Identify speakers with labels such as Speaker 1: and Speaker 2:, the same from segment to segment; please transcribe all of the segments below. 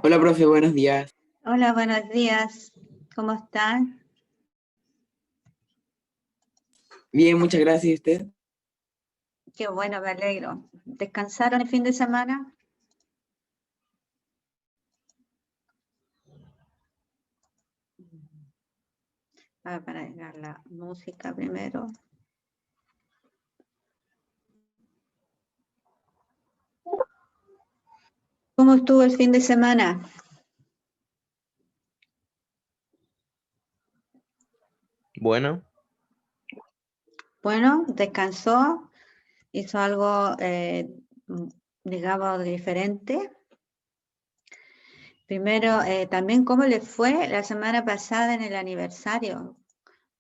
Speaker 1: Hola, profe, buenos días.
Speaker 2: Hola, buenos días. ¿Cómo están?
Speaker 1: Bien, muchas gracias. ¿Y usted?
Speaker 2: Qué bueno, me alegro. ¿Descansaron el fin de semana? Para agregar la música primero. ¿Cómo estuvo el fin de semana?
Speaker 3: Bueno,
Speaker 2: Bueno, descansó, hizo algo, digamos, diferente. Primero, también cómo le fue la semana pasada en el aniversario,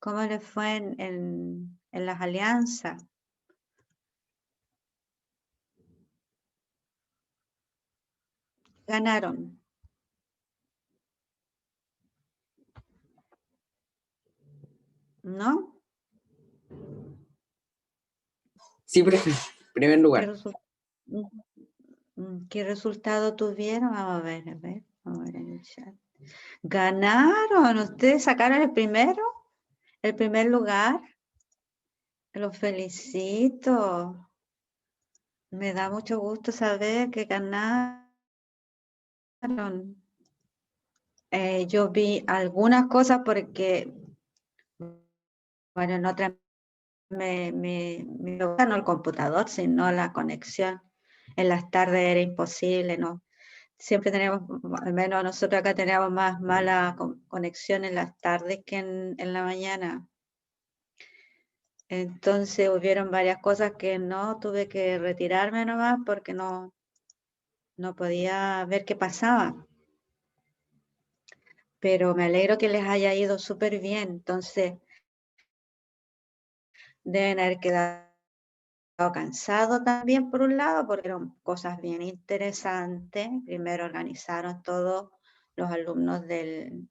Speaker 2: cómo le fue en las alianzas. Ganaron. ¿No?
Speaker 1: Sí, profe, primer
Speaker 2: ¿Qué,
Speaker 1: lugar.
Speaker 2: qué resultado tuvieron? Vamos a ver, vamos a ver en el chat. ¿Ganaron? ¿Ustedes sacaron el primero? ¿El primer lugar? Los felicito. Me da mucho gusto saber que ganaron. Yo vi algunas cosas porque, bueno, en otras me no el computador, sino la conexión. En las tardes era imposible, ¿no? Siempre tenemos, al menos nosotros acá teníamos más mala conexión en las tardes que en la mañana. Entonces hubieron varias cosas que no, tuve que retirarme nomás porque no podía ver qué pasaba. Pero me alegro que les haya ido súper bien. Entonces deben haber quedado cansados también por un lado, porque eran cosas bien interesantes. Primero organizaron todos los alumnos del,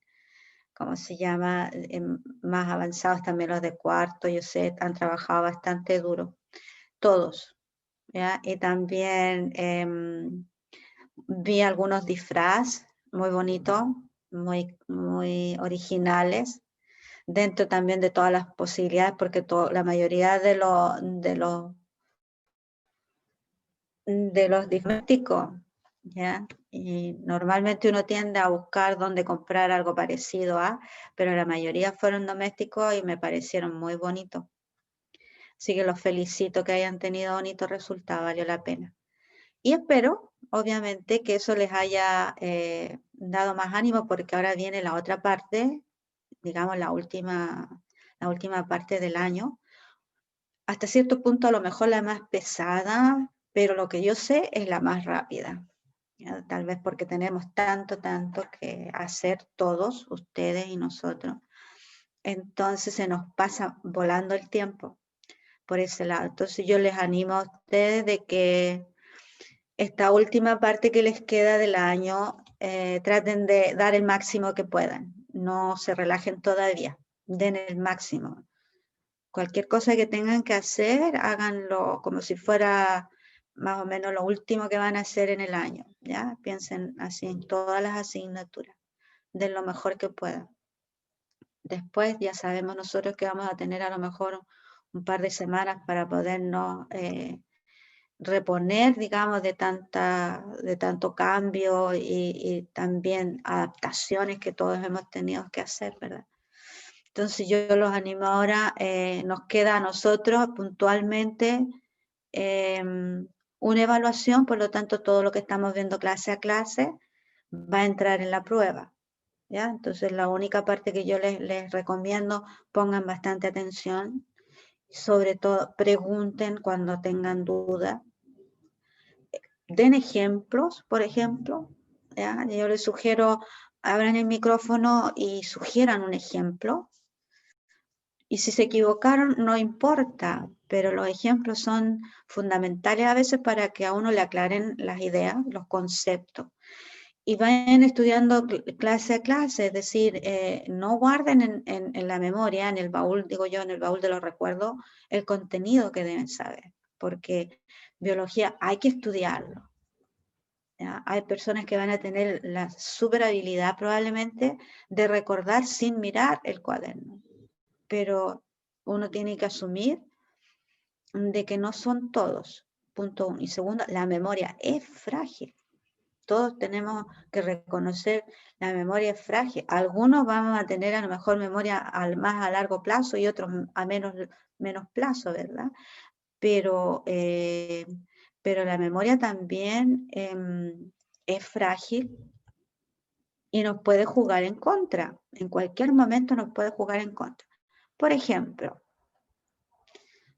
Speaker 2: ¿cómo se llama? Más avanzados también los de cuarto, yo sé, han trabajado bastante duro, todos, ¿ya? Y también vi algunos disfraces muy bonitos, muy originales, dentro también de todas las posibilidades, porque la mayoría de los domésticos, ¿ya? Y normalmente uno tiende a buscar dónde comprar algo parecido a, pero la mayoría fueron domésticos y me parecieron muy bonitos. Así que los felicito que hayan tenido bonitos resultados, valió la pena. Y espero, obviamente, que eso les haya dado más ánimo, porque ahora viene la otra parte, digamos la última parte del año. Hasta cierto punto a lo mejor la más pesada, pero lo que yo sé es la más rápida. ¿Ya? Tal vez porque tenemos tanto que hacer todos, ustedes y nosotros. Entonces se nos pasa volando el tiempo por ese lado. Entonces yo les animo a ustedes de que esta última parte que les queda del año, traten de dar el máximo que puedan. No se relajen todavía, den el máximo. Cualquier cosa que tengan que hacer, háganlo como si fuera más o menos lo último que van a hacer en el año, ¿ya? Piensen así en todas las asignaturas, de lo mejor que puedan. Después ya sabemos nosotros que vamos a tener a lo mejor un par de semanas para podernos reponer, digamos, de tanto cambio y también adaptaciones que todos hemos tenido que hacer, ¿verdad? Entonces yo los animo ahora, nos queda a nosotros puntualmente una evaluación, por lo tanto todo lo que estamos viendo clase a clase va a entrar en la prueba, ¿ya? Entonces la única parte que yo les recomiendo, pongan bastante atención, sobre todo pregunten cuando tengan dudas, den ejemplos, por ejemplo, ¿ya? Yo les sugiero, abran el micrófono y sugieran un ejemplo. Y si se equivocaron, no importa, pero los ejemplos son fundamentales a veces para que a uno le aclaren las ideas, los conceptos. Y vayan estudiando clase a clase, es decir, no guarden en la memoria, en el baúl, digo yo, en el baúl de los recuerdos, el contenido que deben saber, porque biología hay que estudiarlo. ¿Ya? Hay personas que van a tener la super habilidad probablemente de recordar sin mirar el cuaderno, pero uno tiene que asumir de que no son todos, punto uno. Y segundo, la memoria es frágil. Todos tenemos que reconocer la memoria es frágil. Algunos van a tener a lo mejor memoria más a largo plazo y otros a menos plazo, ¿verdad? Pero la memoria también es frágil y nos puede jugar en contra. En cualquier momento nos puede jugar en contra. Por ejemplo,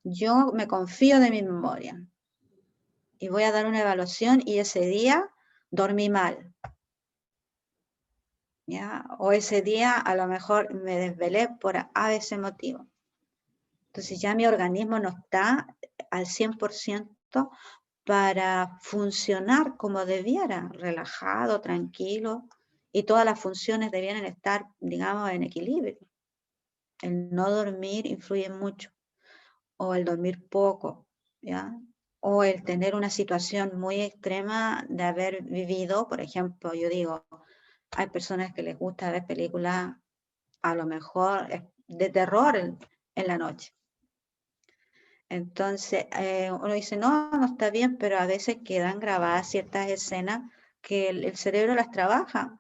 Speaker 2: yo me confío de mi memoria y voy a dar una evaluación y ese día dormí mal. ¿Ya? O ese día a lo mejor me desvelé por ese motivo. Entonces ya mi organismo no está al 100% para funcionar como debiera, relajado, tranquilo, y todas las funciones debieran estar, digamos, en equilibrio. El no dormir influye mucho, o el dormir poco, ¿ya? O el tener una situación muy extrema de haber vivido, por ejemplo, yo digo, hay personas que les gusta ver películas a lo mejor de terror en la noche. Entonces, uno dice, no, no está bien, pero a veces quedan grabadas ciertas escenas que el cerebro las trabaja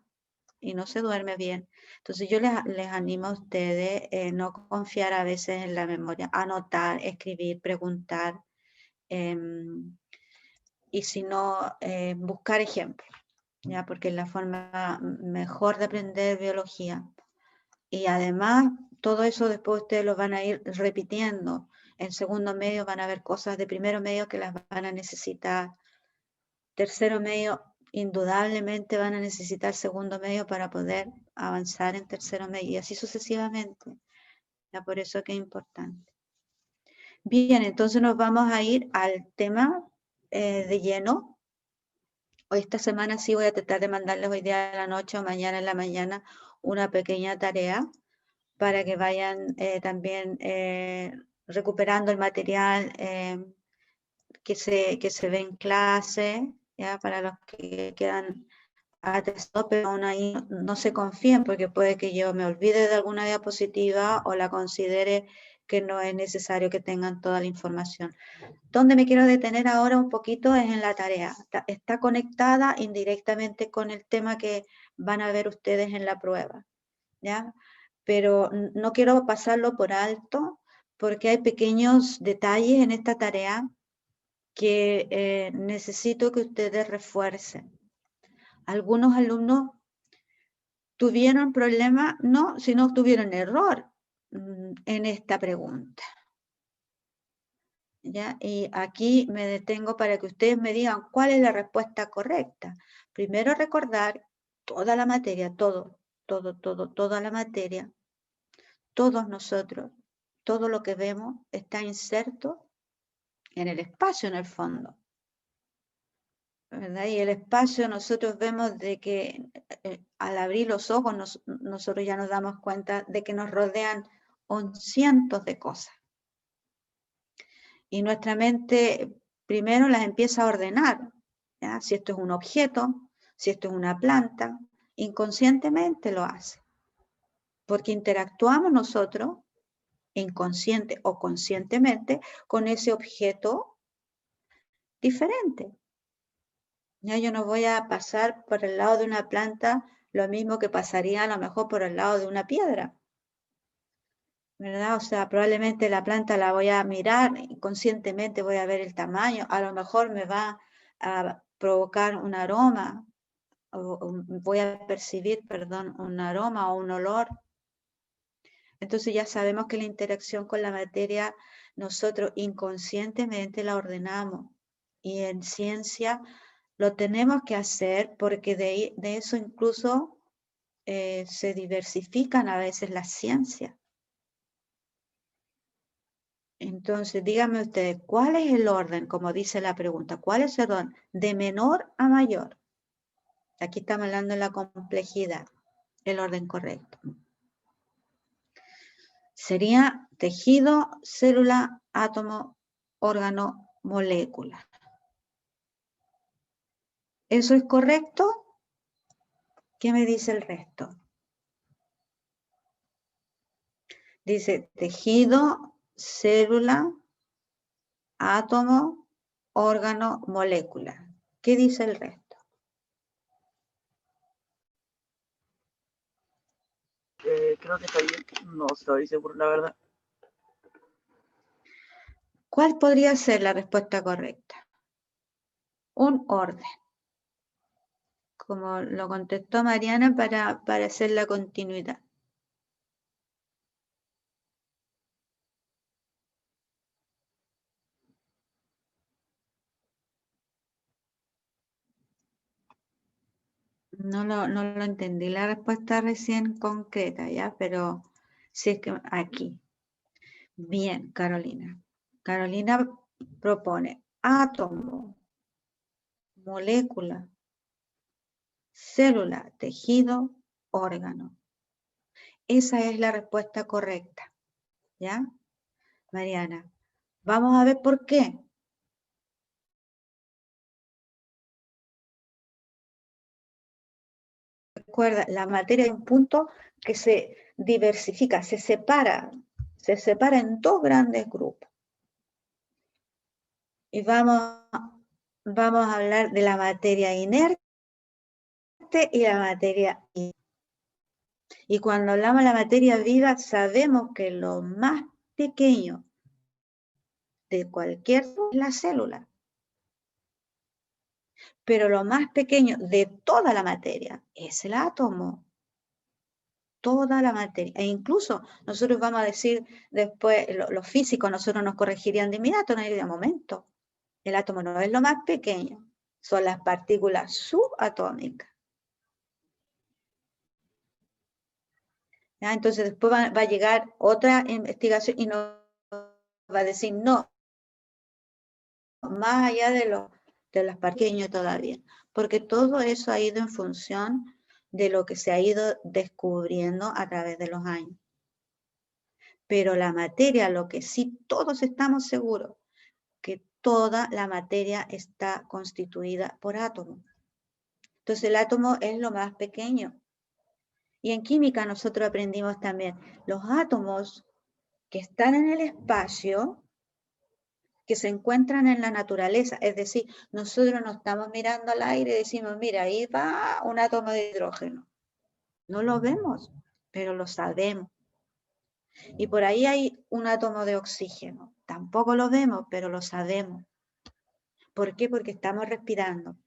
Speaker 2: y no se duerme bien. Entonces yo les animo a ustedes no confiar a veces en la memoria, anotar, escribir, preguntar, y si no, buscar ejemplos, ¿ya? Porque es la forma mejor de aprender biología. Y además, todo eso después ustedes lo van a ir repitiendo. En segundo medio van a ver cosas de primero medio que las van a necesitar. Tercero medio, indudablemente van a necesitar segundo medio para poder avanzar en tercero medio y así sucesivamente. Ya por eso que es importante. Bien, entonces nos vamos a ir al tema de lleno. Hoy esta semana sí voy a tratar de mandarles hoy día a la noche o mañana en la mañana una pequeña tarea para que vayan también recuperando el material que se ve en clase, ya para los que quedan atrasados, pero aún ahí no se confíen porque puede que yo me olvide de alguna diapositiva o la considere que no es necesario que tengan toda la información. Donde me quiero detener ahora un poquito es en la tarea. Está conectada indirectamente con el tema que van a ver ustedes en la prueba, ¿ya? Pero no quiero pasarlo por alto porque hay pequeños detalles en esta tarea que necesito que ustedes refuercen. Algunos alumnos tuvieron problemas, no, sino tuvieron error en esta pregunta. ¿Ya? Y aquí me detengo para que ustedes me digan cuál es la respuesta correcta. Primero recordar toda la materia, toda la materia, todos nosotros, todo lo que vemos está inserto en el espacio en el fondo, ¿verdad? Y el espacio nosotros vemos de que al abrir los ojos nosotros ya nos damos cuenta de que nos rodean cientos de cosas. Y nuestra mente primero las empieza a ordenar, ¿ya? Si esto es un objeto, si esto es una planta, inconscientemente lo hace. Porque interactuamos nosotros, inconsciente o conscientemente, con ese objeto diferente. Ya yo no voy a pasar por el lado de una planta lo mismo que pasaría a lo mejor por el lado de una piedra. ¿verdad? O sea, probablemente la planta la voy a mirar, inconscientemente voy a ver el tamaño, a lo mejor me va a provocar un aroma, o voy a percibir, perdón, un aroma o un olor. Entonces ya sabemos que la interacción con la materia nosotros inconscientemente la ordenamos. Y en ciencia lo tenemos que hacer porque de eso incluso se diversifican a veces las ciencias. Entonces, díganme ustedes, ¿cuál es el orden? Como dice la pregunta, ¿cuál es el orden? De menor a mayor. Aquí estamos hablando de la complejidad, el orden correcto. Sería tejido, célula, átomo, órgano, molécula. ¿Eso es correcto? ¿Qué me dice el resto? Dice tejido, célula, átomo, órgano, molécula. ¿Qué dice el resto?
Speaker 4: Creo que está bien. No estoy seguro, la verdad.
Speaker 2: ¿Cuál podría ser la respuesta correcta? Un orden. Como lo contestó Mariana para hacer la continuidad. No lo entendí la respuesta recién concreta, ¿ya? Pero sí es que aquí. Bien, Carolina. Carolina propone átomo, molécula, célula, tejido, órgano. Esa es la respuesta correcta, ¿ya? Mariana, vamos a ver por qué. Recuerda, la materia es un punto que se diversifica, se separa en dos grandes grupos. Y vamos a hablar de la materia inerte y la materia viva. Y cuando hablamos de la materia viva, sabemos que lo más pequeño de cualquier es la célula. Pero lo más pequeño de toda la materia es el átomo. Toda la materia. E incluso nosotros vamos a decir después, los físicos, nosotros nos corregirían de inmediato, no hay de momento. El átomo no es lo más pequeño, son las partículas subatómicas. ¿Ya? Entonces después va a llegar otra investigación y nos va a decir no, más allá de los pequeños todavía, porque todo eso ha ido en función de lo que se ha ido descubriendo a través de los años. Pero la materia, lo que sí todos estamos seguros, que toda la materia está constituida por átomos. Entonces el átomo es lo más pequeño. Y en química nosotros aprendimos también, los átomos que están en el espacio, que se encuentran en la naturaleza, es decir, nosotros no estamos mirando al aire y decimos, mira, ahí va un átomo de hidrógeno. No lo vemos, pero lo sabemos. Y por ahí hay un átomo de oxígeno. Tampoco lo vemos, pero lo sabemos. ¿Por qué? Porque estamos respirando.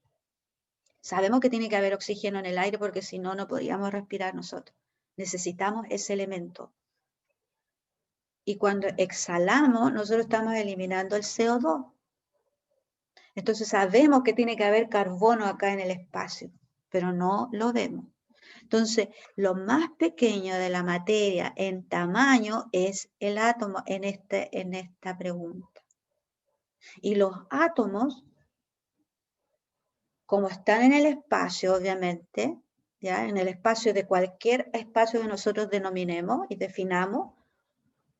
Speaker 2: Sabemos que tiene que haber oxígeno en el aire porque si no, no podríamos respirar nosotros. Necesitamos ese elemento. Y cuando exhalamos, nosotros estamos eliminando el CO2. Entonces sabemos que tiene que haber carbono acá en el espacio, pero no lo vemos. Entonces, lo más pequeño de la materia en tamaño es el átomo en esta pregunta. Y los átomos, como están en el espacio, obviamente, ¿ya? En el espacio de cualquier espacio que nosotros denominemos y definamos,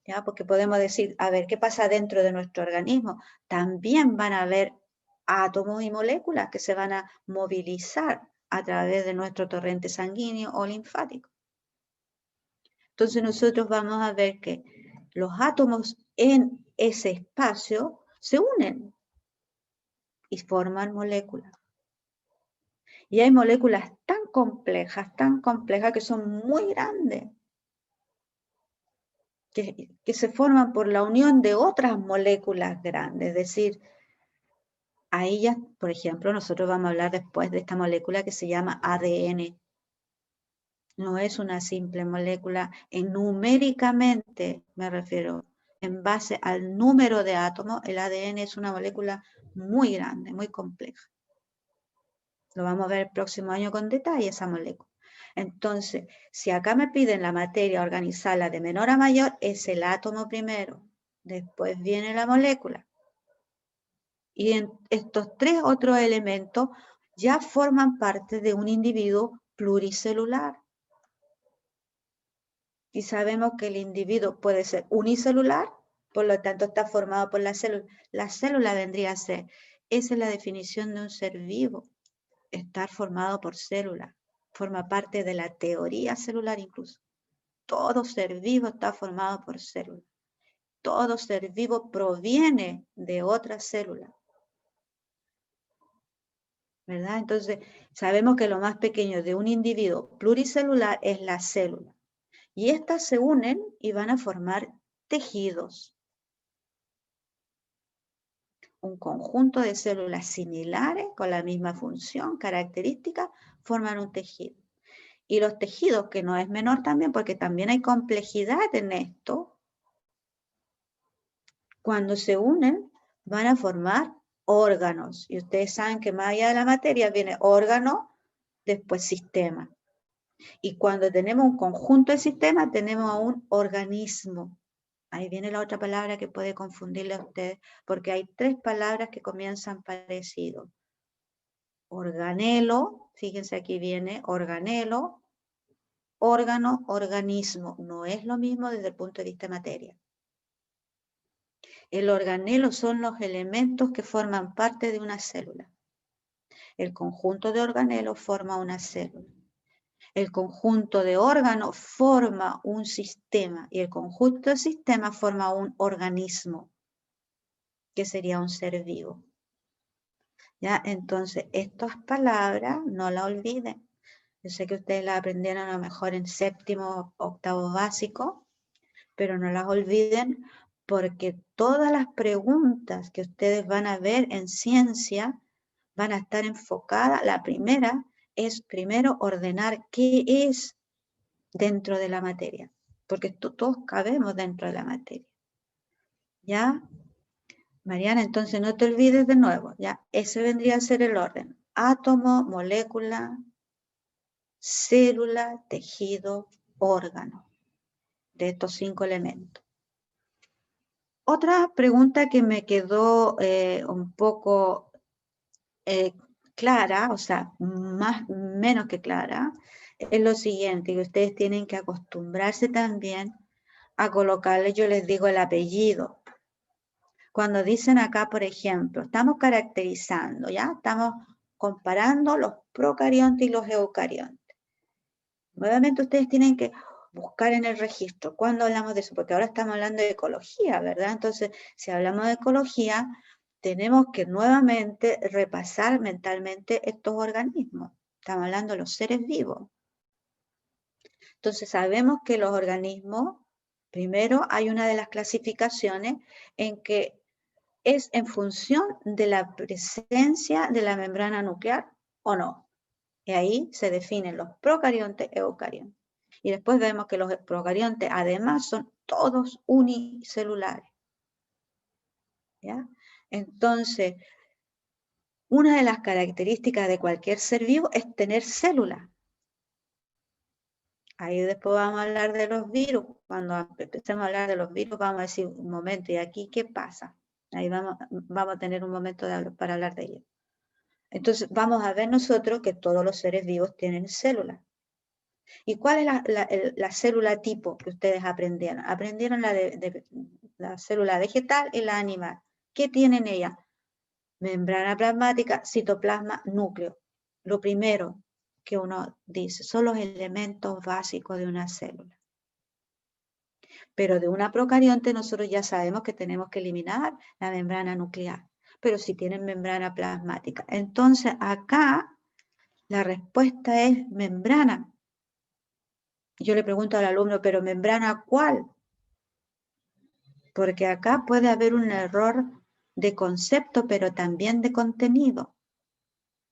Speaker 2: ¿ya? Porque podemos decir, a ver, ¿qué pasa dentro de nuestro organismo? También van a haber átomos y moléculas que se van a movilizar a través de nuestro torrente sanguíneo o linfático. Entonces nosotros vamos a ver que los átomos en ese espacio se unen y forman moléculas. Y hay moléculas tan complejas que son muy grandes, que se forman por la unión de otras moléculas grandes. Es decir, ahí ya, por ejemplo, nosotros vamos a hablar después de esta molécula que se llama ADN. No es una simple molécula, numéricamente me refiero, en base al número de átomos, el ADN es una molécula muy grande, muy compleja. Lo vamos a ver el próximo año con detalle, esa molécula. Entonces, si acá me piden la materia, organizarla de menor a mayor, es el átomo primero, después viene la molécula. Y en estos tres otros elementos ya forman parte de un individuo pluricelular. Y sabemos que el individuo puede ser unicelular, por lo tanto está formado por la célula. La célula vendría a ser, esa es la definición de un ser vivo, estar formado por células. Forma parte de la teoría celular incluso. Todo ser vivo está formado por células. Todo ser vivo proviene de otra célula. ¿Verdad? Entonces, sabemos que lo más pequeño de un individuo pluricelular es la célula. Y estas se unen y van a formar tejidos. Un conjunto de células similares con la misma función, característica, forman un tejido. Y los tejidos, que no es menor también, porque también hay complejidad en esto, cuando se unen van a formar órganos. Y ustedes saben que más allá de la materia viene órgano, después sistema. Y cuando tenemos un conjunto de sistemas, tenemos un organismo. Ahí viene la otra palabra que puede confundirle a ustedes, porque hay tres palabras que comienzan parecido. Organelo, fíjense aquí viene organelo, órgano, organismo. No es lo mismo desde el punto de vista de materia. El organelo son los elementos que forman parte de una célula. El conjunto de organelos forma una célula. El conjunto de órganos forma un sistema y el conjunto de sistemas forma un organismo, que sería un ser vivo. ¿Ya? Entonces, estas palabras no las olviden. Yo sé que ustedes las aprendieron a lo mejor en séptimo, octavo básico, pero no las olviden porque todas las preguntas que ustedes van a ver en ciencia van a estar enfocadas. La primera es primero ordenar qué es dentro de la materia, porque todos cabemos dentro de la materia. ¿Ya? Mariana, entonces no te olvides de nuevo, ¿ya? Ese vendría a ser el orden. Átomo, molécula, célula, tejido, órgano, de estos 5 elementos. Otra pregunta que me quedó un poco clara, o sea, menos que clara, es lo siguiente, que ustedes tienen que acostumbrarse también a colocarle, yo les digo, el apellido. Cuando dicen acá, por ejemplo, estamos caracterizando, ¿ya? Estamos comparando los procariontes y los eucariontes. Nuevamente ustedes tienen que buscar en el registro. ¿Cuándo hablamos de eso? Porque ahora estamos hablando de ecología, ¿verdad? Entonces, si hablamos de ecología, tenemos que nuevamente repasar mentalmente estos organismos. Estamos hablando de los seres vivos. Entonces, sabemos que los organismos, primero hay una de las clasificaciones en que es en función de la presencia de la membrana nuclear o no. Y ahí se definen los procariontes y eucariontes. Y después vemos que los procariontes además son todos unicelulares. ¿Ya? Entonces, una de las características de cualquier ser vivo es tener células. Ahí después vamos a hablar de los virus. Cuando empecemos a hablar de los virus vamos a decir un momento, ¿y aquí qué pasa? Ahí vamos a tener un momento para hablar de ello. Entonces vamos a ver nosotros que todos los seres vivos tienen células. ¿Y cuál es la célula tipo que ustedes aprendieron? Aprendieron la célula vegetal y la animal. ¿Qué tienen ellas? Membrana plasmática, citoplasma, núcleo. Lo primero que uno dice son los elementos básicos de una célula. Pero de una procarionte nosotros ya sabemos que tenemos que eliminar la membrana nuclear. Pero si tienen membrana plasmática. Entonces acá la respuesta es membrana. Yo le pregunto al alumno, ¿pero membrana cuál? Porque acá puede haber un error de concepto, pero también de contenido.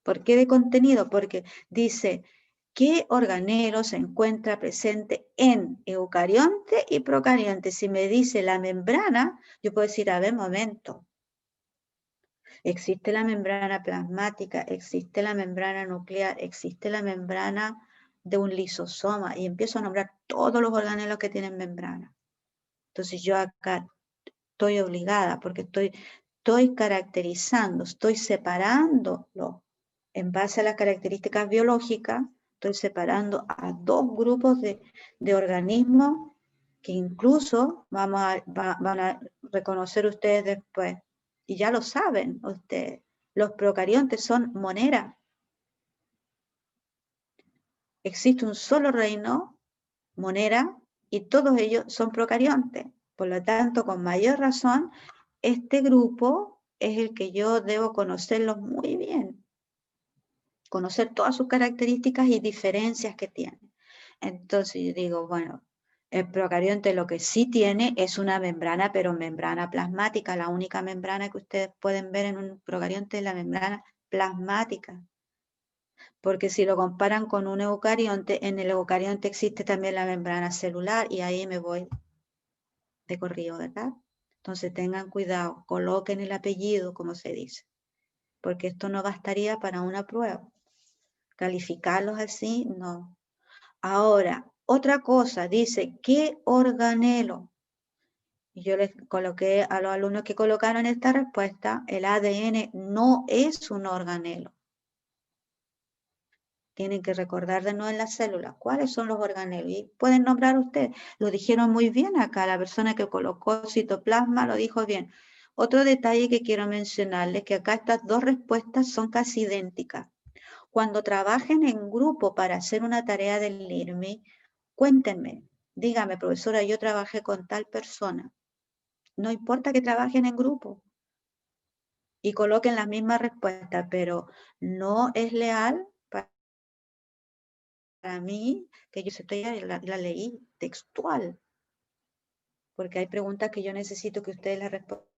Speaker 2: ¿Por qué de contenido? Porque dice, ¿qué organelo se encuentra presente en eucarionte y procarionte? Si me dice la membrana, yo puedo decir, a ver, momento. Existe la membrana plasmática, existe la membrana nuclear, existe la membrana de un lisosoma, y empiezo a nombrar todos los organelos que tienen membrana. Entonces yo acá estoy obligada, porque estoy caracterizando, estoy separándolo en base a las características biológicas, estoy separando a dos grupos de organismos que incluso van a reconocer ustedes después, y ya lo saben ustedes, los procariontes son moneras. Existe un solo reino, monera, y todos ellos son procariontes. Por lo tanto, con mayor razón, este grupo es el que yo debo conocerlos muy bien. Conocer todas sus características y diferencias que tiene. Entonces yo digo, bueno, el procarionte lo que sí tiene es una membrana, pero membrana plasmática. La única membrana que ustedes pueden ver en un procarionte es la membrana plasmática. Porque si lo comparan con un eucarionte, en el eucarionte existe también la membrana celular, y ahí me voy de corrido, ¿verdad? Entonces tengan cuidado, coloquen el apellido, como se dice, porque esto no bastaría para una prueba. Calificarlos así, no. Ahora, otra cosa, dice, ¿qué organelo? Y yo les coloqué a los alumnos que colocaron esta respuesta, el ADN no es un organelo. Tienen que recordar de nuevo en las células cuáles son los organelos. Y pueden nombrar ustedes. Lo dijeron muy bien acá. La persona que colocó citoplasma lo dijo bien. Otro detalle que quiero mencionarles, que acá estas dos respuestas son casi idénticas. Cuando trabajen en grupo para hacer una tarea del IRMI, cuéntenme. Dígame, profesora, yo trabajé con tal persona. No importa que trabajen en grupo y coloquen las mismas respuestas, pero no es leal para mí, que yo la leí textual, porque hay preguntas que yo necesito que ustedes las respondan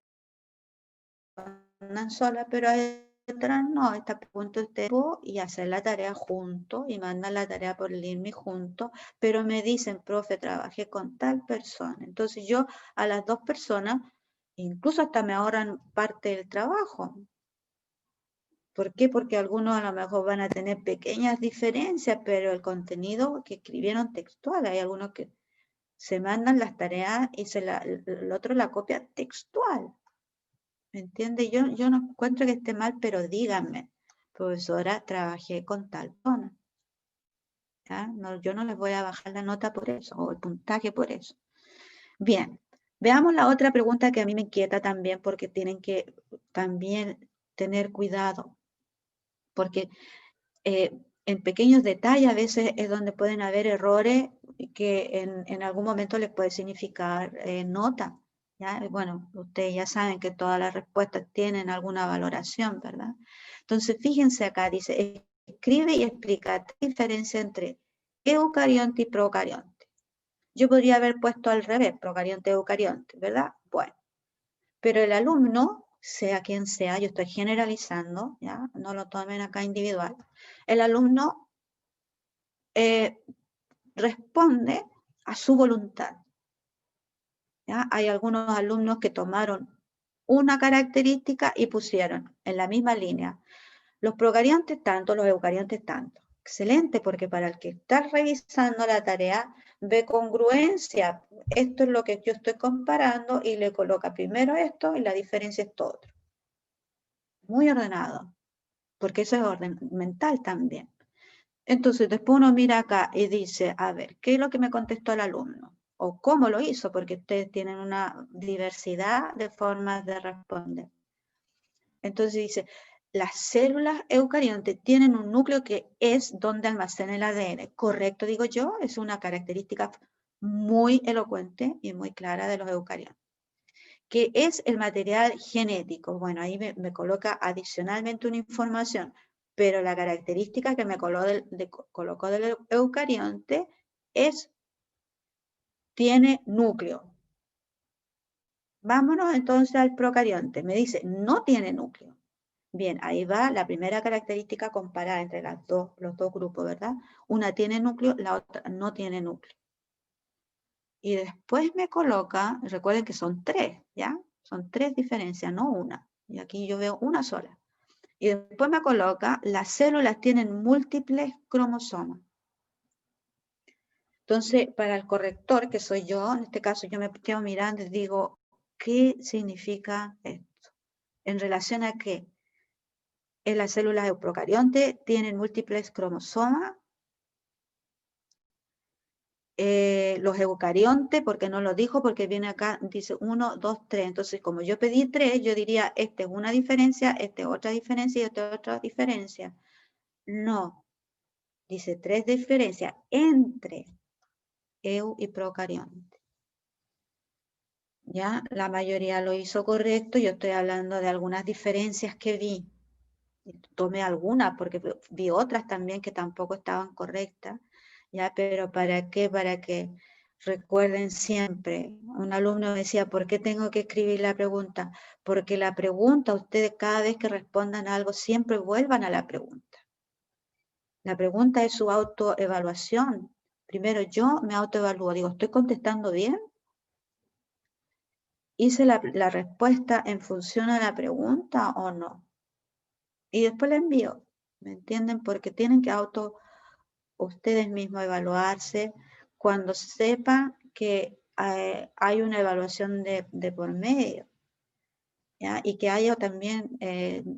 Speaker 2: solas, pero hay otras no. Esta pregunta ustedes y hacer la tarea juntos y mandan la tarea por el IRMI juntos, pero me dicen, profe, trabajé con tal persona. Entonces yo a las dos personas, incluso hasta me ahorran parte del trabajo. ¿Por qué? Porque algunos a lo mejor van a tener pequeñas diferencias, pero el contenido que escribieron textual, hay algunos que se mandan las tareas y el otro la copia textual. ¿Me entiende? Yo no encuentro que esté mal, pero díganme, profesora, trabajé con tal persona. No, yo no les voy a bajar la nota por eso, o el puntaje por eso. Bien, veamos la otra pregunta que a mí me inquieta también, porque tienen que también tener cuidado. Porque en pequeños detalles a veces es donde pueden haber errores que en algún momento les puede significar nota. ¿ya? Bueno, ustedes ya saben que todas las respuestas tienen alguna valoración, ¿verdad? Entonces, fíjense acá, dice, escribe y explica la diferencia entre eucarionte y procarionte. Yo podría haber puesto al revés, procarionte, eucarionte, ¿verdad? Bueno, pero el alumno, sea quien sea, yo estoy generalizando, ¿ya? No lo tomen acá individual. El alumno responde a su voluntad. ¿ya? Hay algunos alumnos que tomaron una característica y pusieron en la misma línea los procariontes tanto, los eucariontes tanto. Excelente, porque para el que está revisando la tarea ve congruencia. Esto es lo que yo estoy comparando y le coloca primero esto y la diferencia es todo otro. Muy ordenado, porque eso es orden mental también. Entonces, después uno mira acá y dice, a ver, ¿qué es lo que me contestó el alumno? O cómo lo hizo, porque ustedes tienen una diversidad de formas de responder. Entonces dice, las células eucariontes tienen un núcleo que es donde almacena el ADN. Correcto, digo yo, es una característica muy elocuente y muy clara de los eucariontes. ¿Qué es el material genético? Bueno, ahí me coloca adicionalmente una información, pero la característica que me colocó del eucarionte tiene núcleo. Vámonos entonces al procarionte. Me dice, no tiene núcleo. Bien, ahí va la primera característica comparada entre los dos grupos, ¿verdad? Una tiene núcleo, la otra no tiene núcleo. Y después me coloca, recuerden que son tres, ¿ya? Son tres diferencias, no una. Y aquí yo veo una sola. Y después me coloca, las células tienen múltiples cromosomas. Entonces, para el corrector, que soy yo, en este caso yo me quedo mirando y digo, ¿qué significa esto? ¿En relación a qué? En las células euprocarionte tienen múltiples cromosomas. Los eucariontes, porque no lo dijo, porque viene acá, dice 1, 2, 3. Entonces, como yo pedí 3, yo diría, este es una diferencia, este es otra diferencia y esta es otra diferencia. No, dice 3 diferencias entre eu y procarionte. Ya, la mayoría lo hizo correcto, yo estoy hablando de algunas diferencias que vi. Tomé algunas porque vi otras también que tampoco estaban correctas, ya, pero ¿para qué? Para que recuerden siempre. Un alumno me decía, ¿por qué tengo que escribir la pregunta? Porque la pregunta, ustedes cada vez que respondan algo, siempre vuelvan a la pregunta. La pregunta es su autoevaluación. Primero yo me autoevalúo, digo, ¿estoy contestando bien? ¿Hice la respuesta en función a la pregunta o no? Y después la envío, ¿me entienden? Porque tienen que ustedes mismos evaluarse cuando sepan que hay una evaluación de por medio, ¿ya? Y que haya también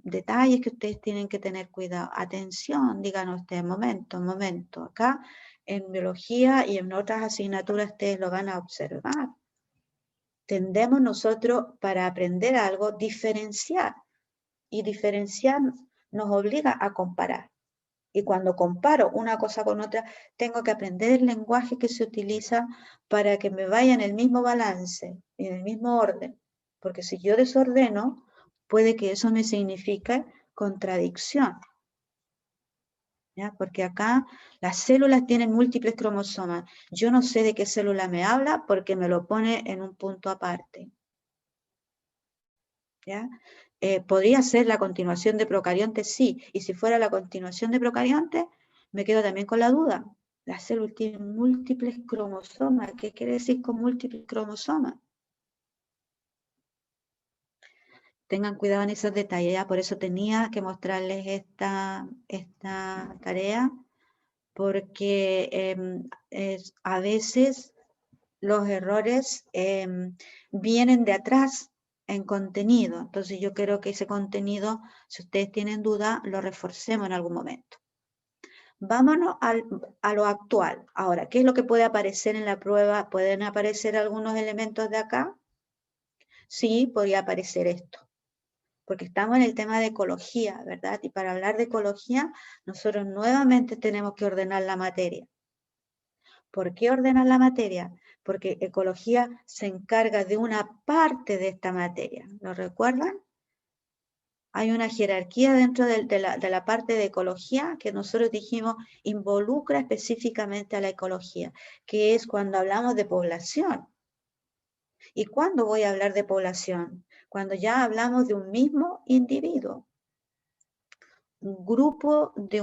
Speaker 2: detalles que ustedes tienen que tener cuidado. Atención, digan ustedes, momento. Acá en biología y en otras asignaturas ustedes lo van a observar. Tendemos nosotros para aprender algo, diferenciar. Y diferenciar nos obliga a comparar. Y cuando comparo una cosa con otra, tengo que aprender el lenguaje que se utiliza para que me vaya en el mismo balance, en el mismo orden. Porque si yo desordeno, puede que eso me signifique contradicción. ¿Ya? Porque acá las células tienen múltiples cromosomas. Yo no sé de qué célula me habla porque me lo pone en un punto aparte. ¿Ya? ¿Podría ser la continuación de procarionte? Sí. Y si fuera la continuación de procarionte, me quedo también con la duda. Las células tienen múltiples cromosomas. ¿Qué quiere decir con múltiples cromosomas? Tengan cuidado en esos detalles, ¿ya? Por eso tenía que mostrarles esta tarea, porque a veces los errores vienen de atrás en contenido. Entonces yo quiero que ese contenido, si ustedes tienen duda, lo reforcemos en algún momento. Vámonos a lo actual. Ahora, ¿qué es lo que puede aparecer en la prueba? ¿Pueden aparecer algunos elementos de acá? Sí, podría aparecer esto. Porque estamos en el tema de ecología, ¿verdad? Y para hablar de ecología, nosotros nuevamente tenemos que ordenar la materia. ¿Por qué ordenar la materia? Porque ecología se encarga de una parte de esta materia. ¿Lo recuerdan? Hay una jerarquía dentro de la parte de ecología que nosotros dijimos involucra específicamente a la ecología, que es cuando hablamos de población. ¿Y cuándo voy a hablar de población? Cuando ya hablamos de un mismo individuo, un grupo de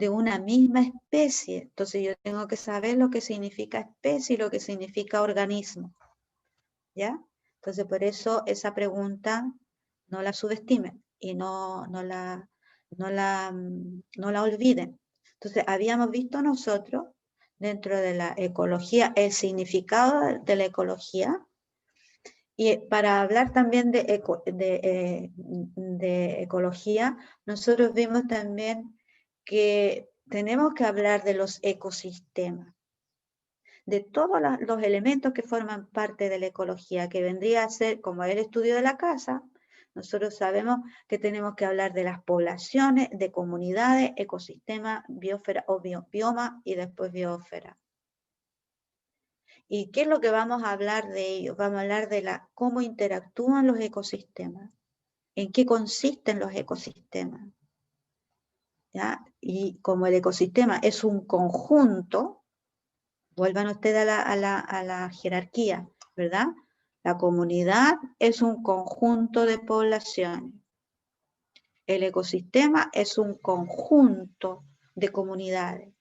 Speaker 2: una misma especie. Entonces yo tengo que saber lo que significa especie y lo que significa organismo. ¿Ya? Entonces por eso esa pregunta no la subestimen y no la olviden. Entonces habíamos visto nosotros dentro de la ecología el significado de la ecología. Y para hablar también de ecología, nosotros vimos también que tenemos que hablar de los ecosistemas, de todos los elementos que forman parte de la ecología, que vendría a ser como el estudio de la casa. Nosotros sabemos que tenemos que hablar de las poblaciones, de comunidades, ecosistemas, biosfera o bioma y después biosfera. ¿Y qué es lo que vamos a hablar de ellos? Vamos a hablar de cómo interactúan los ecosistemas, en qué consisten los ecosistemas. ¿Ya? Y como el ecosistema es un conjunto, vuelvan ustedes a la jerarquía, ¿verdad? La comunidad es un conjunto de poblaciones. El ecosistema es un conjunto de comunidades.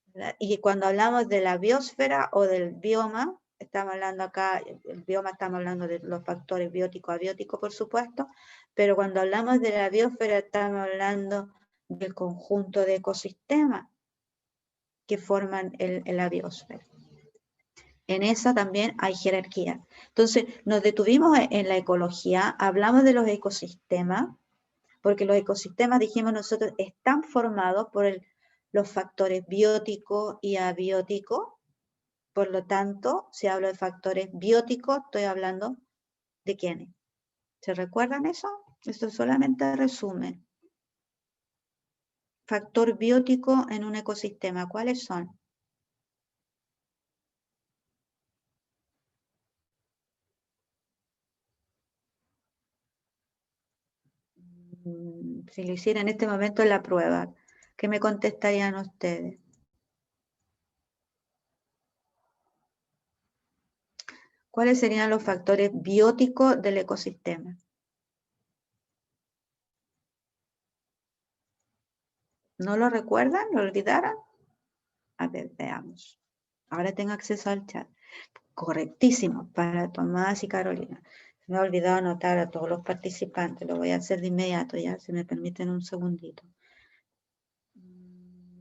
Speaker 2: ¿Verdad? Y cuando hablamos de la biosfera o del bioma, estamos hablando acá, el bioma estamos hablando de los factores bióticos, abióticos, por supuesto, pero cuando hablamos de la biosfera estamos hablando del conjunto de ecosistemas que forman la biosfera. En esa también hay jerarquía. Entonces, nos detuvimos en la ecología, hablamos de los ecosistemas, porque los ecosistemas, dijimos nosotros, están formados por los factores bióticos y abióticos. Por lo tanto, si hablo de factores bióticos, estoy hablando de quiénes. ¿Se recuerdan eso? Esto solamente resumen. Factor biótico en un ecosistema, ¿cuáles son? Si lo hiciera en este momento en la prueba, ¿qué me contestarían ustedes? ¿Cuáles serían los factores bióticos del ecosistema? ¿No lo recuerdan? ¿Lo olvidaron? A ver, veamos. Ahora tengo acceso al chat. Correctísimo, para Tomás y Carolina. Me he olvidado anotar a todos los participantes. Lo voy a hacer de inmediato ya, si me permiten un segundito.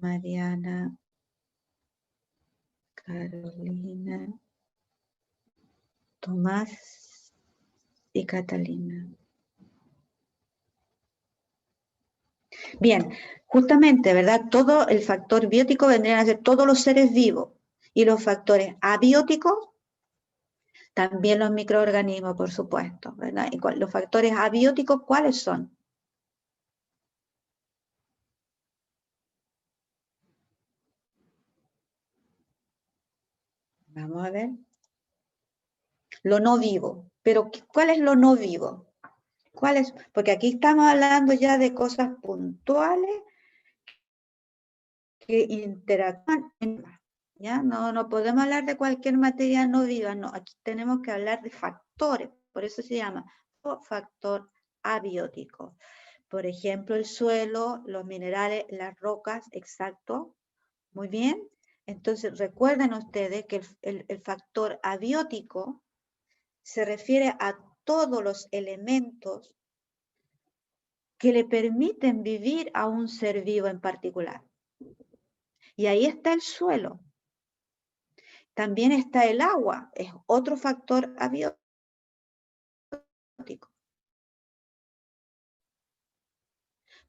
Speaker 2: Mariana, Carolina, Tomás y Catalina. Bien, justamente, ¿verdad? Todo el factor biótico vendrían a ser todos los seres vivos. Y los factores abióticos, también los microorganismos, por supuesto, ¿verdad? Y los factores abióticos, ¿cuáles son? Vamos a ver. Lo no vivo. Pero, ¿cuál es lo no vivo? ¿Cuál es? Porque aquí estamos hablando ya de cosas puntuales que interactúan. ¿Ya? No podemos hablar de cualquier materia no viva, no. Aquí tenemos que hablar de factores. Por eso se llama factor abiótico. Por ejemplo, el suelo, los minerales, las rocas, exacto. Muy bien. Entonces, recuerden ustedes que el factor abiótico se refiere a todos los elementos que le permiten vivir a un ser vivo en particular. Y ahí está el suelo. También está el agua, es otro factor abiótico.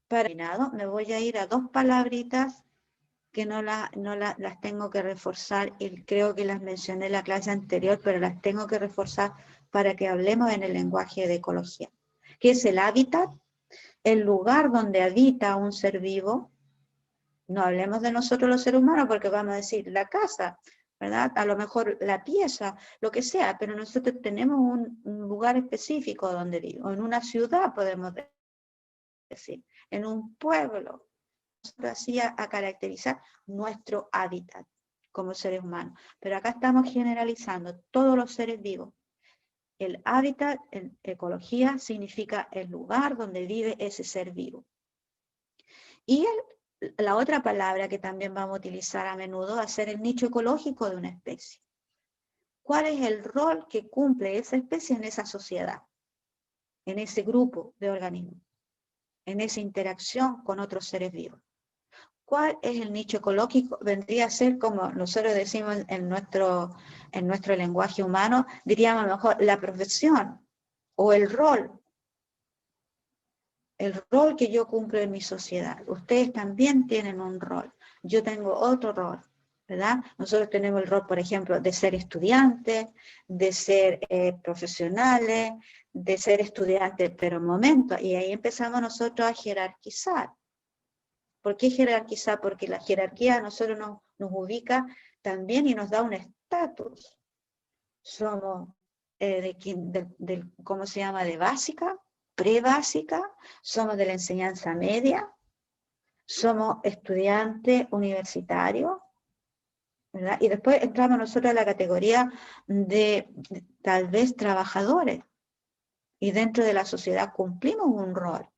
Speaker 2: Para terminado, me voy a ir a dos palabritas que no las tengo que reforzar y creo que las mencioné en la clase anterior, pero las tengo que reforzar para que hablemos en el lenguaje de ecología, que es el hábitat, el lugar donde habita un ser vivo. No hablemos de nosotros los seres humanos porque vamos a decir la casa, ¿verdad? A lo mejor la pieza, lo que sea, pero nosotros tenemos un lugar específico donde vivimos, en una ciudad podemos decir, en un pueblo. Así a caracterizar nuestro hábitat como seres humanos. Pero acá estamos generalizando todos los seres vivos. El hábitat en ecología significa el lugar donde vive ese ser vivo. Y la otra palabra que también vamos a utilizar a menudo va a ser el nicho ecológico de una especie. ¿Cuál es el rol que cumple esa especie en esa sociedad? En ese grupo de organismos, en esa interacción con otros seres vivos. ¿Cuál es el nicho ecológico? Vendría a ser, como nosotros decimos en nuestro lenguaje humano, diríamos a lo mejor la profesión o el rol que yo cumplo en mi sociedad. Ustedes también tienen un rol, yo tengo otro rol, ¿verdad? Nosotros tenemos el rol, por ejemplo, de ser estudiantes, de ser profesionales, de ser estudiantes, pero un momento, y ahí empezamos nosotros a jerarquizar. ¿Por qué jerarquizar? Porque la jerarquía a nosotros nos ubica también y nos da un estatus. Somos ¿cómo se llama? De básica, pre-básica, somos de la enseñanza media, somos estudiantes universitarios, ¿verdad? Y después entramos nosotros a la categoría de tal vez trabajadores. Y dentro de la sociedad cumplimos un rol.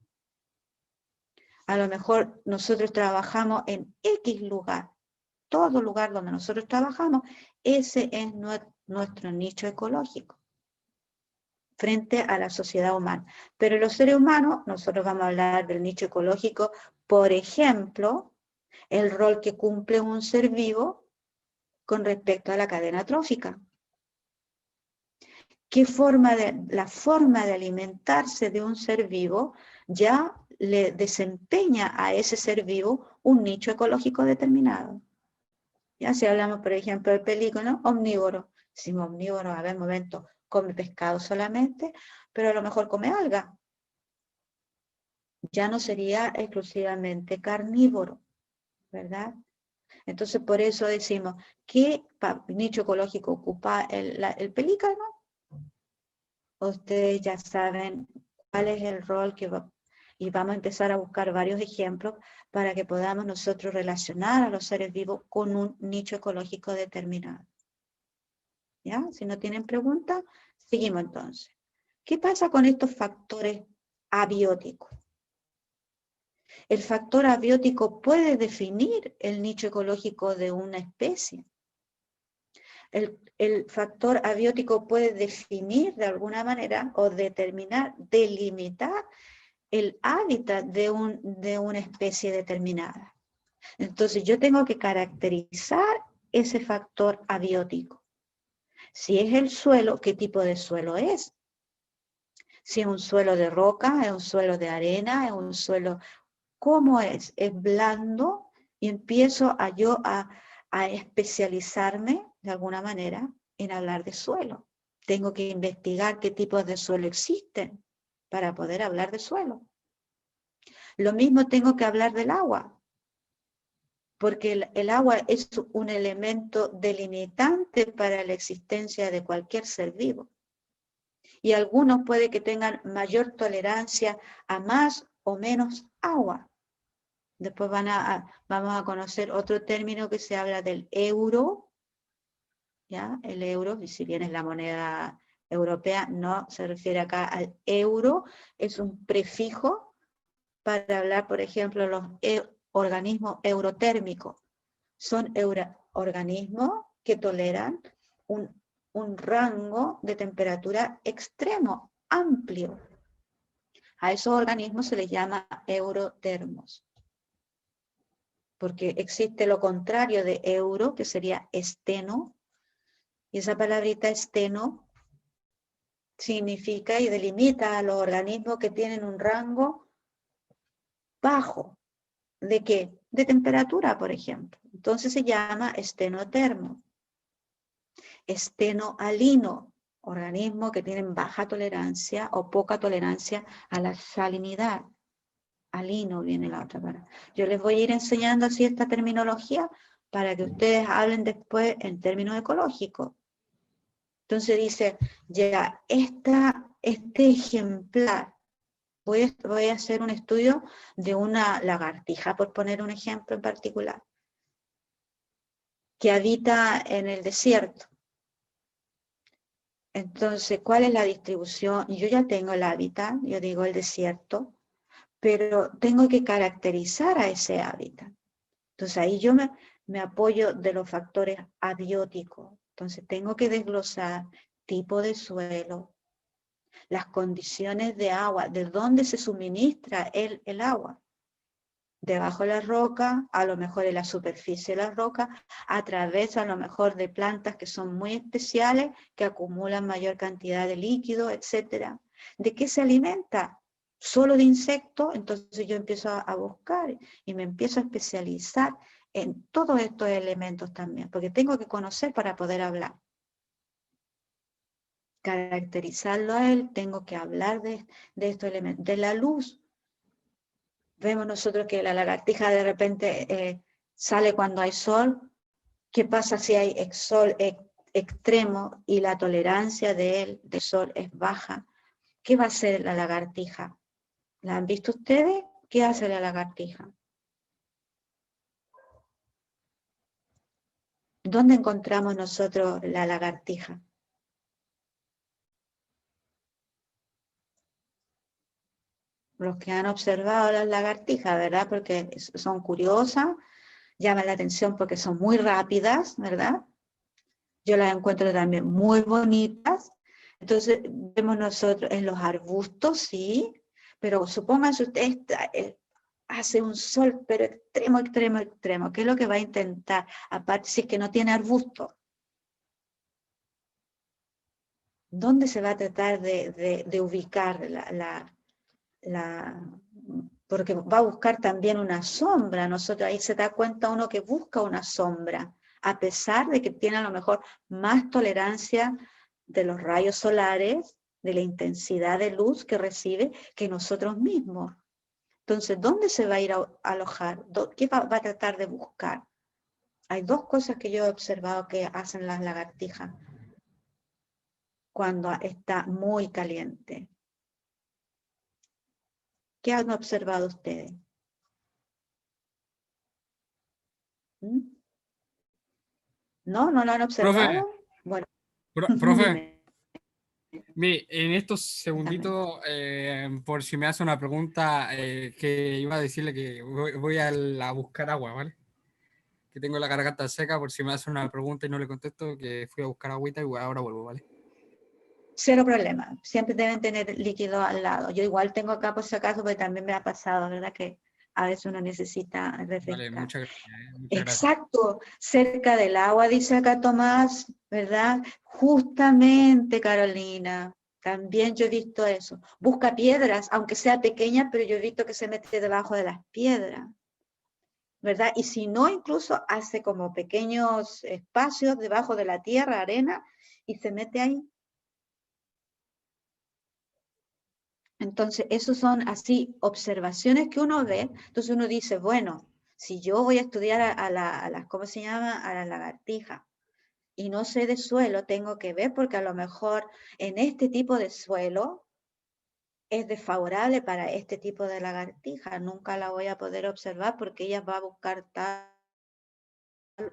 Speaker 2: A lo mejor nosotros trabajamos en X lugar. Todo lugar donde nosotros trabajamos, ese es nuestro nicho ecológico frente a la sociedad humana. Pero los seres humanos, nosotros vamos a hablar del nicho ecológico, por ejemplo, el rol que cumple un ser vivo con respecto a la cadena trófica. La forma de alimentarse de un ser vivo ya le desempeña a ese ser vivo un nicho ecológico determinado. Ya si hablamos, por ejemplo, del pelícano omnívoro. Si omnívoro, a ver, momento, come pescado solamente, pero a lo mejor come alga. Ya no sería exclusivamente carnívoro, ¿verdad? Entonces, por eso decimos, ¿qué nicho ecológico ocupa el pelícano? Ustedes ya saben cuál es el rol que va, y vamos a empezar a buscar varios ejemplos para que podamos nosotros relacionar a los seres vivos con un nicho ecológico determinado. ¿Ya? Si no tienen preguntas, seguimos entonces. ¿Qué pasa con estos factores abióticos? El factor abiótico puede definir el nicho ecológico de una especie. El factor abiótico puede definir de alguna manera o determinar, delimitar el hábitat de una especie determinada. Entonces yo tengo que caracterizar ese factor abiótico. Si es el suelo, ¿qué tipo de suelo es? Si es un suelo de roca, es un suelo de arena, es un suelo... ¿Cómo es? ¿Es blando? Y empiezo a especializarme de alguna manera en hablar de suelo. Tengo que investigar qué tipos de suelo existen para poder hablar de suelo. Lo mismo tengo que hablar del agua, porque el agua es un elemento delimitante para la existencia de cualquier ser vivo. Y algunos puede que tengan mayor tolerancia a más o menos agua. Después vamos a conocer otro término que se habla del euro, ¿ya? El euro, y si bien es la moneda europea, no se refiere acá al euro, es un prefijo para hablar, por ejemplo, los organismos eurotérmicos. Son organismos que toleran un rango de temperatura extremo, amplio. A esos organismos se les llama eurotermos, porque existe lo contrario de euro, que sería esteno, y esa palabrita esteno significa y delimita a los organismos que tienen un rango bajo. ¿De qué? De temperatura, por ejemplo. Entonces se llama estenotermo. Estenoalino, organismos que tienen baja tolerancia o poca tolerancia a la salinidad. Alino viene la otra palabra. Yo les voy a ir enseñando así esta terminología para que ustedes hablen después en términos ecológicos. Entonces dice, ya, este ejemplar, voy a hacer un estudio de una lagartija, por poner un ejemplo en particular, que habita en el desierto. Entonces, ¿cuál es la distribución? Yo ya tengo el hábitat, yo digo el desierto, pero tengo que caracterizar a ese hábitat. Entonces ahí yo me apoyo de los factores abióticos. Entonces tengo que desglosar tipo de suelo, las condiciones de agua, de dónde se suministra el agua. Debajo de la roca, a lo mejor en la superficie de la roca, a través a lo mejor de plantas que son muy especiales, que acumulan mayor cantidad de líquido, etc. ¿De qué se alimenta? Solo de insectos. Entonces yo empiezo a buscar y me empiezo a especializar en todos estos elementos también, porque tengo que conocer para poder hablar. Caracterizarlo a él, tengo que hablar de estos elementos. De la luz. Vemos nosotros que la lagartija de repente sale cuando hay sol. ¿Qué pasa si hay sol extremo y la tolerancia del sol es baja? ¿Qué va a hacer la lagartija? ¿La han visto ustedes? ¿Qué hace la lagartija? ¿Dónde encontramos nosotros la lagartija? Los que han observado las lagartijas, ¿verdad? Porque son curiosas, llaman la atención porque son muy rápidas, ¿verdad? Yo las encuentro también muy bonitas. Entonces, vemos nosotros en los arbustos, sí, pero supónganse usted, hace un sol, pero extremo, extremo, extremo. ¿Qué es lo que va a intentar? Aparte, si es que no tiene arbusto, ¿dónde se va a tratar de ubicar porque va a buscar también una sombra? Nosotros ahí se da cuenta uno que busca una sombra, a pesar de que tiene a lo mejor más tolerancia de los rayos solares, de la intensidad de luz que recibe, que nosotros mismos. Entonces, ¿dónde se va a ir a alojar? ¿Qué va a tratar de buscar? Hay dos cosas que yo he observado que hacen las lagartijas cuando está muy caliente. ¿Qué han observado ustedes? ¿Mm? ¿No? ¿No lo han observado?
Speaker 5: Profe,
Speaker 2: Bueno,
Speaker 5: profe,
Speaker 2: dime.
Speaker 5: en estos segunditos, por si me hace una pregunta, que iba a decirle que voy a buscar agua, ¿vale? Que tengo la garganta seca, por si me hace una pregunta y no le contesto, que fui a buscar agüita y ahora vuelvo, ¿vale?
Speaker 2: Cero problema. Siempre deben tener líquido al lado. Yo igual tengo acá por si acaso, porque también me ha pasado, ¿verdad? Que a veces uno necesita
Speaker 5: Vale,
Speaker 2: refrescar.
Speaker 5: muchas gracias. Muchas gracias.
Speaker 2: Exacto, cerca del agua, dice acá Tomás, ¿verdad? Justamente, Carolina, también yo he visto eso. Busca piedras, aunque sea pequeña, pero yo he visto que se mete debajo de las piedras, ¿verdad? Y si no, incluso hace como pequeños espacios debajo de la tierra, arena, y se mete ahí. Entonces, esos son así observaciones que uno ve. Entonces uno dice, bueno, si yo voy a estudiar a las, ¿cómo se llama? A las lagartijas, y no sé de suelo, tengo que ver porque a lo mejor en este tipo de suelo es desfavorable para este tipo de lagartija. Nunca la voy a poder observar porque ella va a buscar tal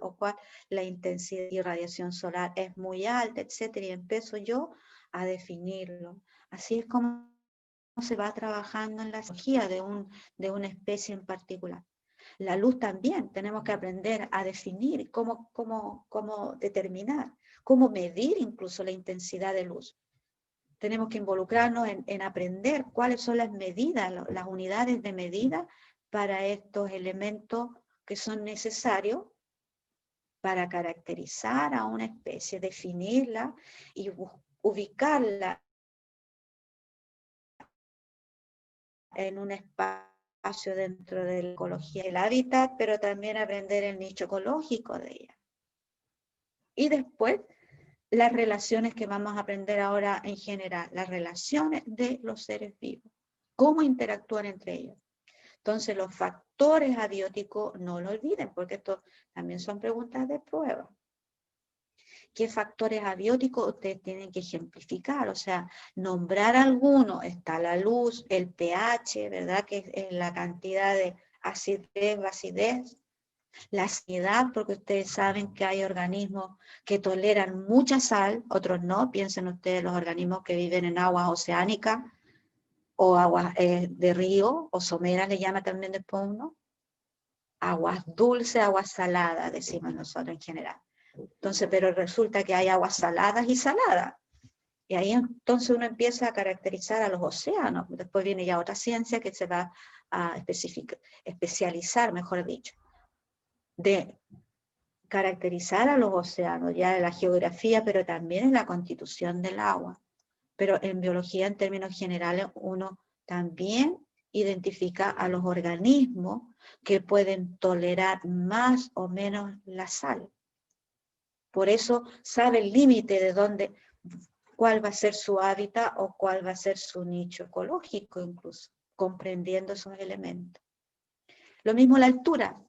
Speaker 2: o cual, la intensidad y radiación solar es muy alta, etcétera, y empiezo yo a definirlo. Así es como se va trabajando en la zoología de una especie en particular. La luz también, tenemos que aprender a definir cómo determinar, cómo medir incluso la intensidad de luz. Tenemos que involucrarnos en aprender cuáles son las medidas, las unidades de medida para estos elementos que son necesarios para caracterizar a una especie, definirla y ubicarla en un espacio dentro de la ecología del hábitat, pero también aprender el nicho ecológico de ella. Y después, las relaciones que vamos a aprender ahora en general, las relaciones de los seres vivos, cómo interactúan entre ellos. Entonces, los factores abióticos, no lo olviden, porque esto también son preguntas de prueba. ¿Qué factores abióticos ustedes tienen que ejemplificar? O sea, nombrar algunos. Está la luz, el pH, ¿verdad? Que es la cantidad de acidez, basidez. La salinidad, porque ustedes saben que hay organismos que toleran mucha sal, otros no. Piensen ustedes los organismos que viven en aguas oceánicas o aguas de río, o someras le llama también después uno. Aguas dulces, aguas saladas, decimos nosotros en general. Entonces, pero resulta que hay aguas saladas y saladas. Y ahí entonces uno empieza a caracterizar a los océanos. Después viene ya otra ciencia que se va a especializar, mejor dicho, de caracterizar a los océanos, ya en la geografía, pero también en la constitución del agua. Pero en biología, en términos generales, uno también identifica a los organismos que pueden tolerar más o menos la sal. Por eso sabe el límite de dónde, cuál va a ser su hábitat o cuál va a ser su nicho ecológico incluso, comprendiendo esos elementos. Lo mismo la altura,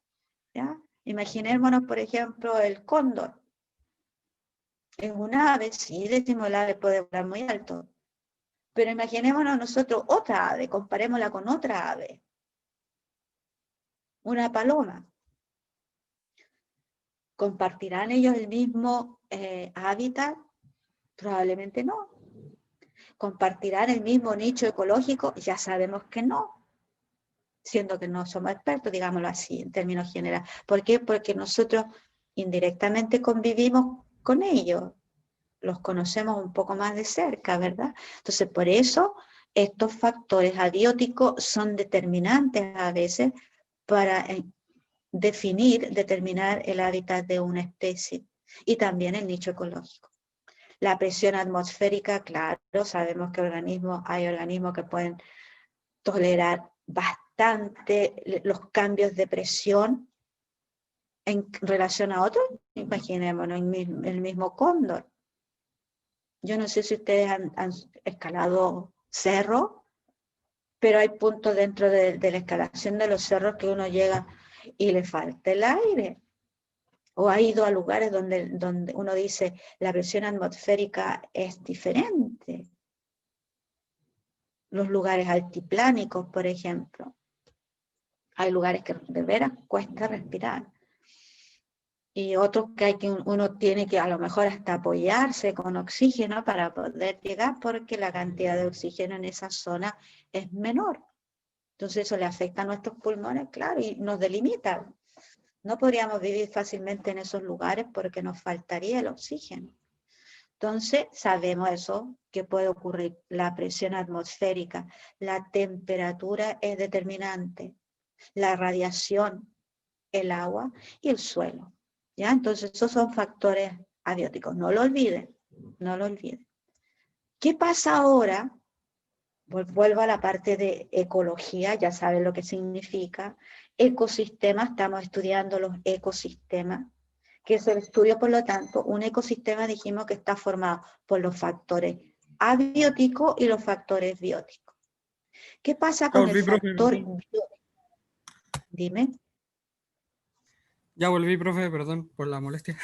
Speaker 2: ¿ya? Imaginémonos, por ejemplo, el cóndor. Es un ave, sí, decimos el ave puede volar muy alto, pero imaginémonos nosotros otra ave, comparémosla con otra ave, una paloma. ¿Compartirán ellos el mismo hábitat? Probablemente no. ¿Compartirán el mismo nicho ecológico? Ya sabemos que no, siendo que no somos expertos, digámoslo así, en términos generales. ¿Por qué? Porque nosotros indirectamente convivimos con ellos, los conocemos un poco más de cerca, ¿verdad? Entonces, por eso estos factores abióticos son determinantes a veces para determinar el hábitat de una especie y también el nicho ecológico. La presión atmosférica, claro, sabemos que hay organismos que pueden tolerar bastante los cambios de presión en relación a otros. Imaginémonos el mismo cóndor. Yo no sé si ustedes han escalado cerro, pero hay puntos dentro de la escalación de los cerros que uno llega y le falta el aire. O ha ido a lugares donde uno dice la presión atmosférica es diferente. Los lugares altiplánicos, por ejemplo. Hay lugares que de veras cuesta respirar. Y otros que uno tiene que a lo mejor hasta apoyarse con oxígeno para poder llegar porque la cantidad de oxígeno en esa zona es menor. Entonces eso le afecta a nuestros pulmones, claro, y nos delimita. No podríamos vivir fácilmente en esos lugares porque nos faltaría el oxígeno. Entonces sabemos eso, que puede ocurrir. La presión atmosférica, la temperatura es determinante, la radiación, el agua y el suelo. ¿Ya? Entonces esos son factores abióticos, no lo olviden, no lo olviden. ¿Qué pasa ahora? Vuelvo a la parte de ecología, ya saben lo que significa. Ecosistemas, estamos estudiando los ecosistemas, que es el estudio, por lo tanto, un ecosistema dijimos que está formado por los factores abióticos y los factores bióticos. ¿Qué pasa con el factor biótico? Dime.
Speaker 5: Ya volví, profe, perdón por la molestia.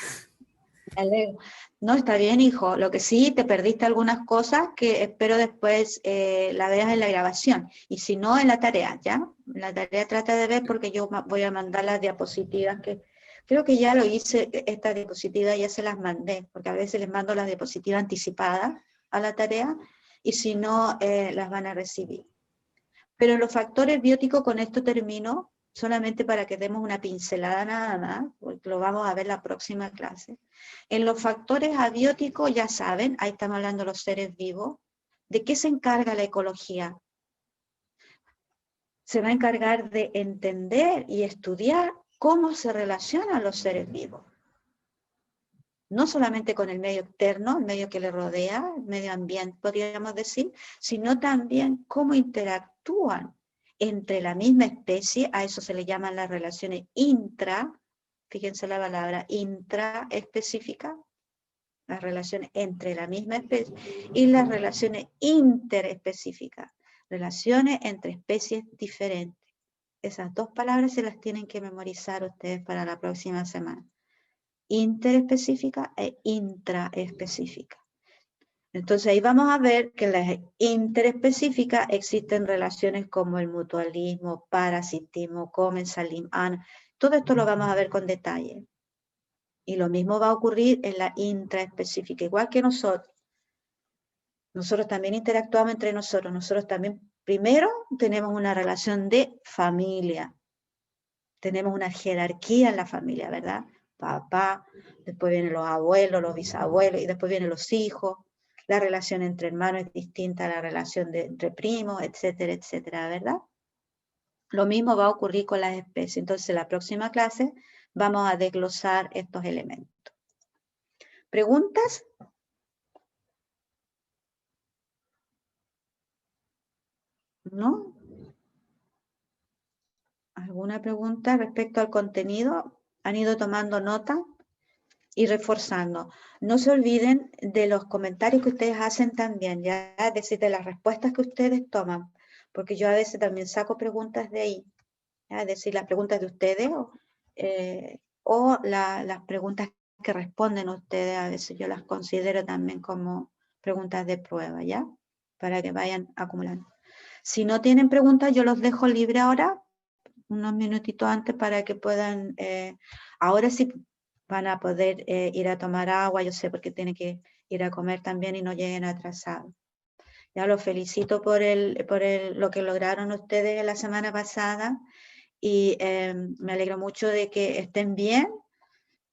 Speaker 2: No, está bien, hijo. Lo que sí, te perdiste algunas cosas que espero después la veas en la grabación. Y si no, en la tarea, ¿ya? La tarea trata de ver porque yo voy a mandar las diapositivas que... Creo que ya lo hice, estas diapositivas ya se las mandé, porque a veces les mando las diapositivas anticipadas a la tarea y si no, las van a recibir. Pero los factores bióticos, con esto termino, solamente para que demos una pincelada nada más, porque lo vamos a ver la próxima clase. En los factores abióticos, ya saben, ahí estamos hablando de los seres vivos. ¿De qué se encarga la ecología? Se va a encargar de entender y estudiar cómo se relacionan los seres vivos. No solamente con el medio externo, el medio que le rodea, el medio ambiente, podríamos decir, sino también cómo interactúan entre la misma especie, a eso se le llaman las relaciones fíjense la palabra intraespecífica, las relaciones entre la misma especie, y las relaciones interespecíficas, relaciones entre especies diferentes. Esas dos palabras se las tienen que memorizar ustedes para la próxima semana. Interespecífica e intraespecífica. Entonces ahí vamos a ver que en las interespecíficas existen relaciones como el mutualismo, parasitismo, comensalismo, todo esto lo vamos a ver con detalle. Y lo mismo va a ocurrir en la intraespecífica, igual que nosotros. Nosotros también interactuamos entre nosotros. Nosotros también, primero, tenemos una relación de familia. Tenemos una jerarquía en la familia, ¿verdad? Papá, después vienen los abuelos, los bisabuelos, y después vienen los hijos. La relación entre hermanos es distinta a la relación entre primos, etcétera, etcétera, ¿verdad? Lo mismo va a ocurrir con las especies. Entonces, en la próxima clase vamos a desglosar estos elementos. ¿Preguntas? ¿No? ¿Alguna pregunta respecto al contenido? ¿Han ido tomando nota? Y reforzando. No se olviden de los comentarios que ustedes hacen también, ya, es decir, de las respuestas que ustedes toman, porque yo a veces también saco preguntas de ahí, ¿ya? Es decir, las preguntas de ustedes o las preguntas que responden ustedes, a veces yo las considero también como preguntas de prueba, ¿ya? Para que vayan acumulando. Si no tienen preguntas, yo los dejo libre ahora, unos minutitos antes para que puedan, ahora sí, van a poder ir a tomar agua, yo sé porque tienen que ir a comer también y no lleguen atrasados. Ya los felicito por lo que lograron ustedes la semana pasada y me alegro mucho de que estén bien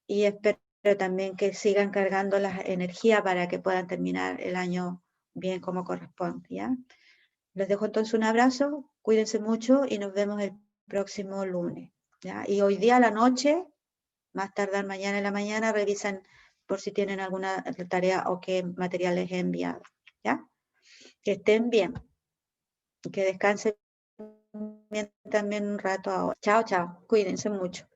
Speaker 2: y espero también que sigan cargando las energías para que puedan terminar el año bien como corresponde, ¿ya? Les dejo entonces un abrazo, cuídense mucho y nos vemos el próximo lunes, ¿ya? Y hoy día a la noche, más tardar mañana en la mañana, revisan por si tienen alguna tarea o qué material les he enviado, ¿ya? Que estén bien, que descansen bien también un rato ahora. Chao, chao, cuídense mucho.